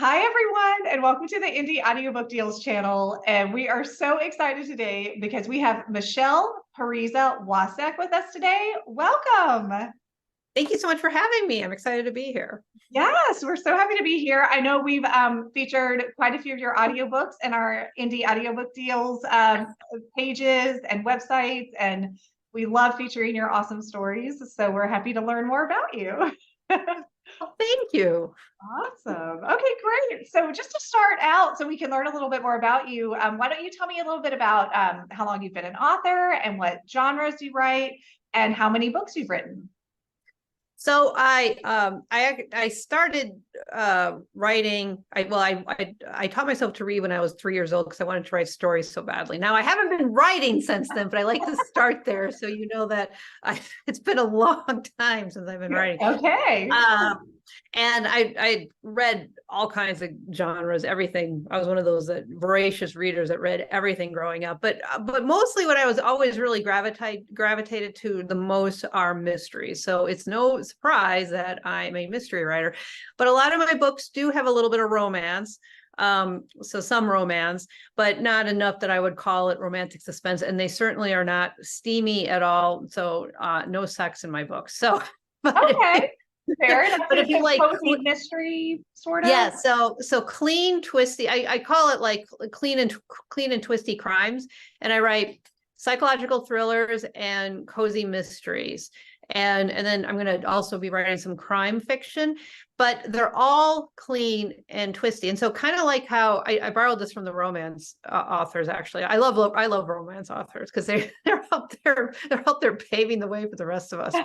Hi, everyone, and welcome to the Indie Audiobook Deals channel. And we are so excited today because we have Michele Pariza Wacek with us today. Welcome. Thank you so much for having me. I'm excited to be here. Yes, we're so happy to be here. I know we've featured quite a few of your audiobooks in our Indie Audiobook Deals pages and websites, and we love featuring your awesome stories. So we're happy to learn more about you. Well, thank you. Awesome. Okay, great. So just to start out, so we can learn a little bit more about you, why don't you tell me a little bit about how long you've been an author and what genres you write and how many books you've written? So I started writing. I taught myself to read when I was 3 years old because I wanted to write stories so badly. Now I haven't been writing since then, but I like to start there, so you know that it's been a long time since I've been writing. Okay. And I read all kinds of genres, everything. I was one of those voracious readers that read everything growing up. But mostly what I was always really gravitated to the most are mysteries. So it's no surprise that I'm a mystery writer. But a lot of my books do have a little bit of romance. So some romance, but not enough that I would call it romantic suspense. And they certainly are not steamy at all. So no sex in my books. So Okay. Fair enough. But if you like cozy mystery sort of. yeah, so clean, twisty. I call it like clean and twisty crimes, and I write psychological thrillers and cozy mysteries. And then I'm going to also be writing some crime fiction, but they're all clean and twisty. And so kind of like how I borrowed this from the romance authors. Actually, I love romance authors because they're out there paving the way for the rest of us.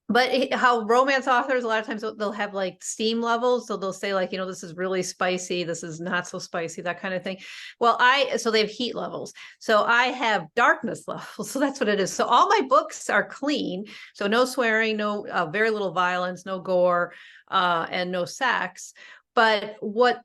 But how romance authors, a lot of times they'll have like steam levels. So they'll say like, this is really spicy. This is not so spicy, that kind of thing. Well, so they have heat levels. So I have darkness levels. So that's what it is. So all my books are clean. So no swearing, no very little violence, no gore, and no sex. But what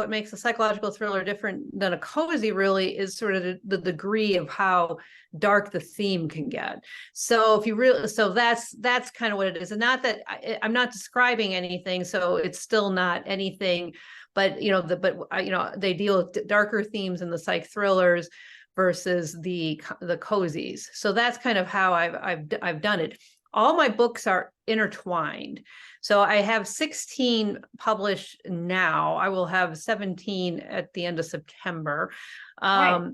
makes a psychological thriller different than a cozy really is sort of the degree of how dark the theme can get. So that's kind of what it is. And not that I'm not describing anything, so it's still not anything, but they deal with darker themes in the psych thrillers versus the cozies. So that's kind of how I've done it. All my books are intertwined. So I have 16 published now. I will have 17 at the end of September. Right.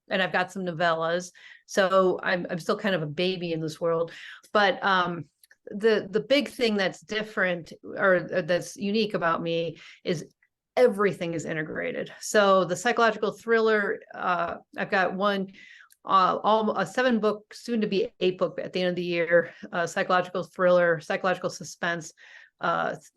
And I've got some novellas. So I'm still kind of a baby in this world. But the big thing that's different or that's unique about me is everything is integrated. So the psychological thriller, I've got one a 7-book, soon to be 8-book at the end of the year, psychological thriller, psychological suspense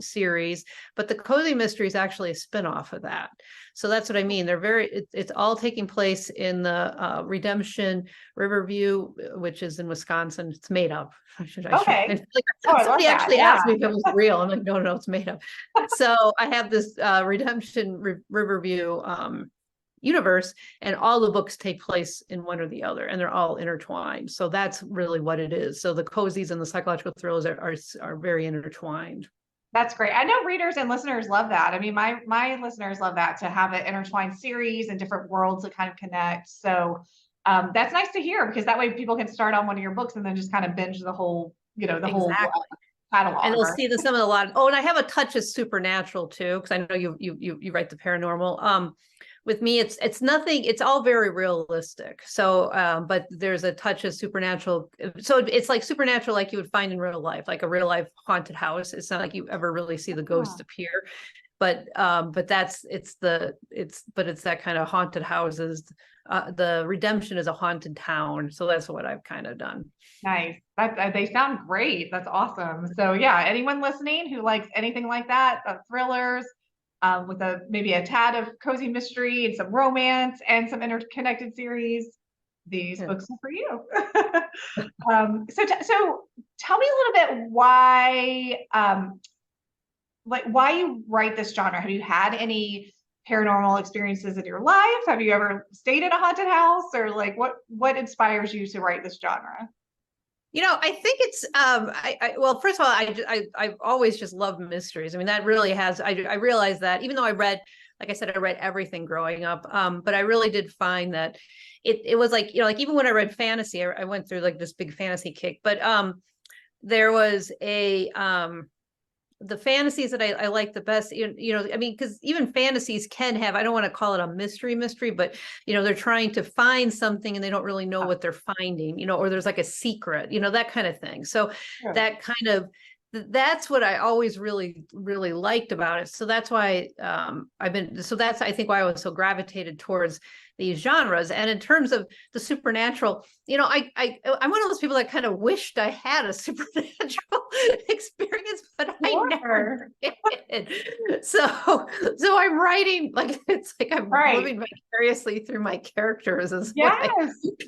series. But the cozy mystery is actually a spinoff of that. So that's what I mean. It's all taking place in the Redemption Riverview, which is in Wisconsin. It's made up. Okay. Somebody actually asked me if it was real. I'm like, no, it's made up. So I have this Redemption Riverview universe, and all the books take place in one or the other, and they're all intertwined. So that's really what it is. So the cozies and the psychological thrillers are very intertwined. That's great. I know readers and listeners love that. I mean, my listeners love that, to have an intertwined series and different worlds that kind of connect. So that's nice to hear, because that way people can start on one of your books and then just kind of binge the whole, whole catalog. And they'll see some of the lot. And I have a touch of supernatural too, because I know you write the paranormal. With me, it's nothing. It's all very realistic. So, but there's a touch of supernatural. So it's like supernatural, like you would find in real life, like a real life haunted house. It's not like you ever really see the ghost appear, but it's that kind of haunted houses. The Redemption is a haunted town, so that's what I've kind of done. Nice. They sound great. That's awesome. So yeah, anyone listening who likes anything like that, thrillers, with maybe a tad of cozy mystery and some romance and some interconnected series, these books are for you. So tell me a little bit why you write this genre. Have you had any paranormal experiences in your life? Have you ever stayed in a haunted house, or like what inspires you to write this genre? I think it's well, first of all, I've always just loved mysteries. I mean, that really has, I realized that even though like I said, I read everything growing up. But I really did find that it was like, like even when I read fantasy, I went through like this big fantasy kick, but there was the fantasies that I like the best, I mean, because even fantasies can have, I don't want to call it a mystery, but, they're trying to find something and they don't really know what they're finding, or there's like a secret, that kind of thing. So Sure. that kind of, that's what I always really, really liked about it. So that's why that's, I think, why I was so gravitated towards these genres. And in terms of the supernatural, I'm one of those people that kind of wished I had a supernatural experience, but I never did. So I'm writing, like, it's like I'm living vicariously through my characters. Yes,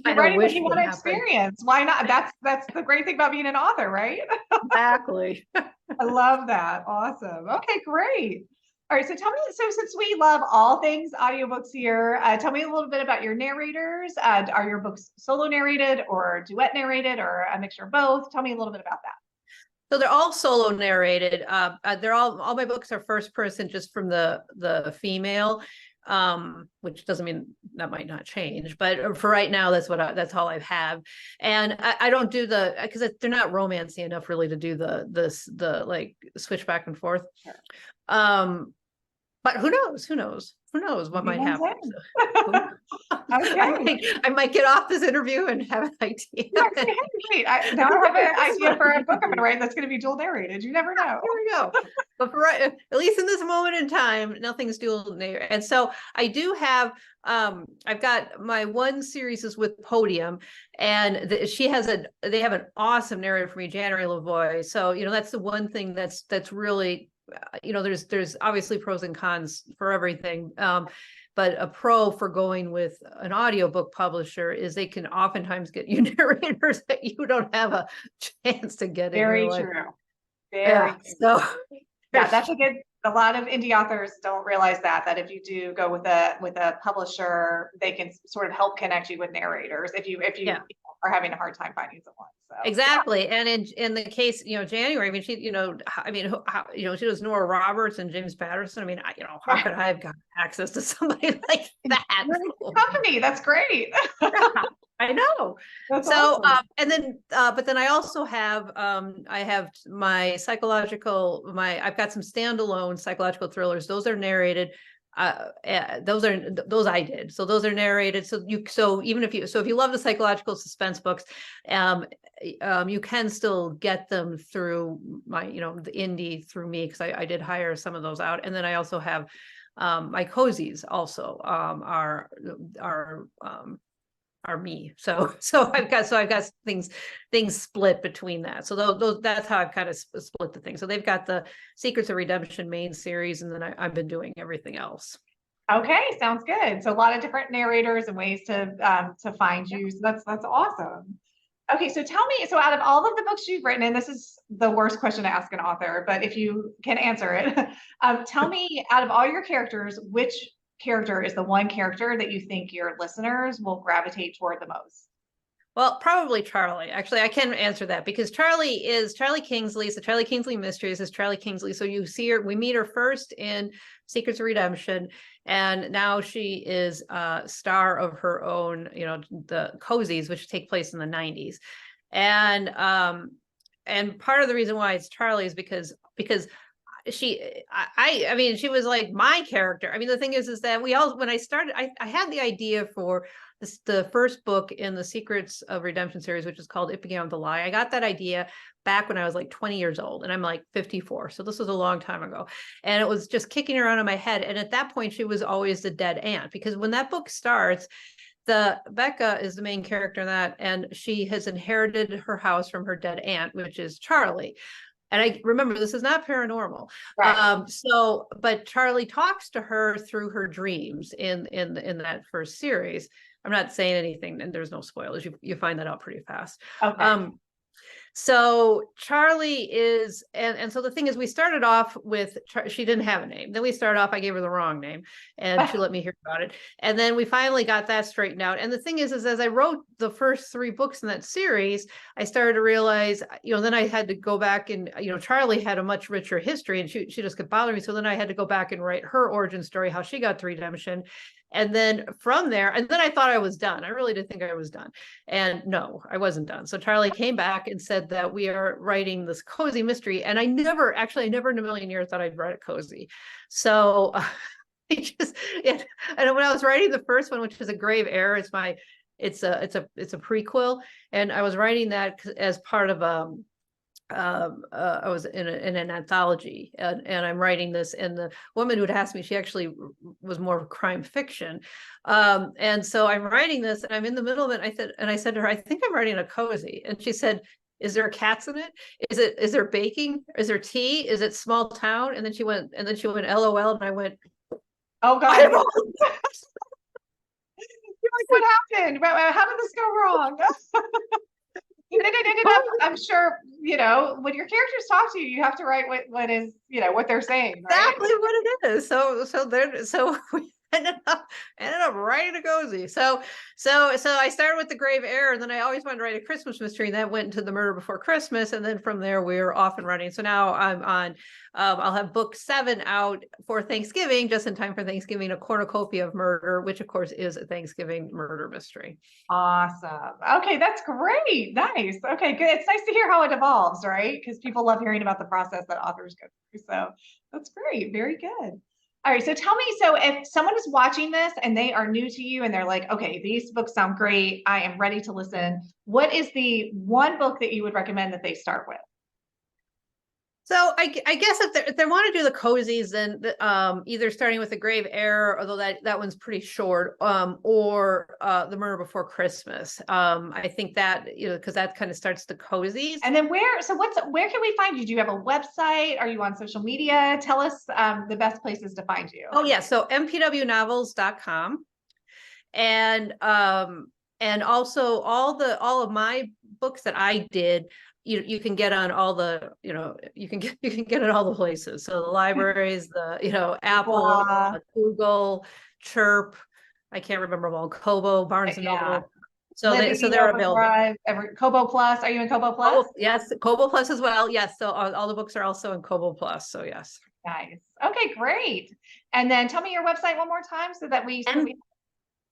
you're writing what you want to happen. experience. Why not? That's the great thing about being an author, right? Exactly. I love that. Awesome. Okay, great. All right, so tell me, so since we love all things audiobooks here, tell me a little bit about your narrators. Are your books solo narrated or duet narrated or a mixture of both? Tell me a little bit about that. So they're all solo narrated. They're all my books are first person, just from the female, which doesn't mean that might not change, but for right now, that's all I have. And I don't do because they're not romancy enough really to do the like switch back and forth. Sure. But who knows what might happen. So, Okay. I might get off this interview and have an idea. Now I have an idea for a book I'm going to write that's going to be dual narrated. You never know. Here we go. But at least in this moment in time, nothing's dual narrated. And so I do have, I've got my one series is with Podium, and they have an awesome narrator for me, January Lavoie. So, that's the one thing that's really, there's obviously pros and cons for everything. But a pro for going with an audiobook publisher is they can oftentimes get you narrators that you don't have a chance to get. Very true. Very true. So yeah, that's a lot of indie authors don't realize that if you do go with a publisher, they can sort of help connect you with narrators if you are having a hard time finding someone. So exactly. And in the case, January, I mean, she, she was Nora Roberts and James Patterson. I mean, how could I have got access to somebody like that? Company, that's great. I know. That's so awesome. And then but then I also have I have my I've got some standalone psychological thrillers. Those are narrated. Those I did. So those are narrated. So if you love the psychological suspense books, you can still get them through my, the indie through me, because I did hire some of those out. And then I also have my cozies also are me. So I've got things split between that. So that's how I've kind of split the thing. So they've got the Secrets of Redemption main series, and then I've been doing everything else. Okay, sounds good. So a lot of different narrators and ways to find you. So that's awesome. Okay, so tell me, so out of all of the books you've written, and this is the worst question to ask an author, but if you can answer it, tell me, out of all your characters, which character is the one character that you think your listeners will gravitate toward the most? Well, probably Charlie. Actually, I can answer that, because Charlie Kingsley. So Charlie Kingsley Mysteries is Charlie Kingsley. So you see her, we meet her first in Secrets of Redemption, and now she is a star of her own, the Cozies, which take place in the 90s. And part of the reason why it's Charlie is because I mean, she was like my character. I mean, the thing is that when I started, I had the idea for the first book in the Secrets of Redemption series, which is called It Began with a Lie. I got that idea back when I was like 20 years old, and I'm like 54. So this was a long time ago. And it was just kicking around in my head. And at that point, she was always the dead aunt, because when that book starts, Becca is the main character in that, and she has inherited her house from her dead aunt, which is Charlie. And I remember, this is not paranormal. Right. But Charlie talks to her through her dreams in that first series. I'm not saying anything, and there's no spoilers. You find that out pretty fast. Okay. So Charlie is, and so the thing is, we started off with, she didn't have a name. Then we started off, I gave her the wrong name and she let me hear about it. And then we finally got that straightened out. And the thing is as I wrote the first 3 books in that series, I started to realize, then I had to go back and, Charlie had a much richer history and she just kept bothering me. So then I had to go back and write her origin story, how she got to redemption. And then from there, and then I thought I was done. I really did think I was done. And no, I wasn't done. So Charlie came back and said that we are writing this cozy mystery. And I never in a million years thought I'd write a cozy. So and when I was writing the first one, which is A Grave Error, it's a prequel. And I was writing that as part of I was in an anthology and I'm writing this, and the woman who had asked me, she actually was more crime fiction. And so I'm writing this and I'm in the middle of it. I said to her, I think I'm writing a cozy. And she said, is there cats in it? Is there baking? Is there tea? Is it small town? And then she went, LOL. And I went, oh God. You're like, what happened? How did this go wrong? I'm sure, when your characters talk to you, you have to write what is, what they're saying. Right? Exactly what it is. So we ended up writing a cozy. So I started with The Grave Error, and then I always wanted to write a Christmas mystery, and that went into The Murder Before Christmas. And then from there we were off and running. So now I'm on, I'll have book 7 out for Thanksgiving, just in time for Thanksgiving, A Cornucopia of Murder, which of course is a Thanksgiving murder mystery. Awesome. Okay, that's great. Nice. Okay, good. It's nice to hear how it evolves, right? Because people love hearing about the process that authors go through. So that's great. Very good. All right. So tell me, so if someone is watching this and they are new to you and they're like, okay, these books sound great, I am ready to listen, what is the one book that you would recommend that they start with? So I guess if they want to do the cozies, then either starting with A Grave Error, although that one's pretty short, or The Murder Before Christmas. I think that, because that kind of starts the cozies. And then where can we find you? Do you have a website? Are you on social media? Tell us the best places to find you. Oh yeah, so mpwnovels.com. And also all of my books that I did, you can get on all the, you can get it all the places. So the libraries, the, Apple, Google, Chirp, I can't remember them all, Kobo, Barnes and Noble. So they're available. Kobo Plus. Are you in Kobo Plus? Oh, yes, Kobo Plus as well. Yes. So all the books are also in Kobo Plus. So yes. Nice. Okay, great. And then tell me your website one more time so that we.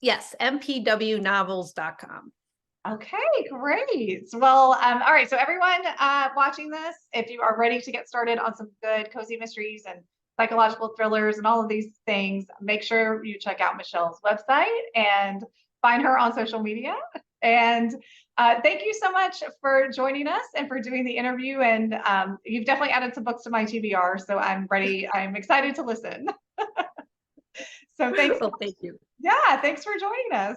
Yes, mpwnovels.com. Okay, great. Well, all right. So everyone watching this, if you are ready to get started on some good cozy mysteries and psychological thrillers and all of these things, make sure you check out Michelle's website and find her on social media. And thank you so much for joining us and for doing the interview. And you've definitely added some books to my TBR, so I'm ready. I'm excited to listen. So thanks. Well, thank you. Yeah, thanks for joining us.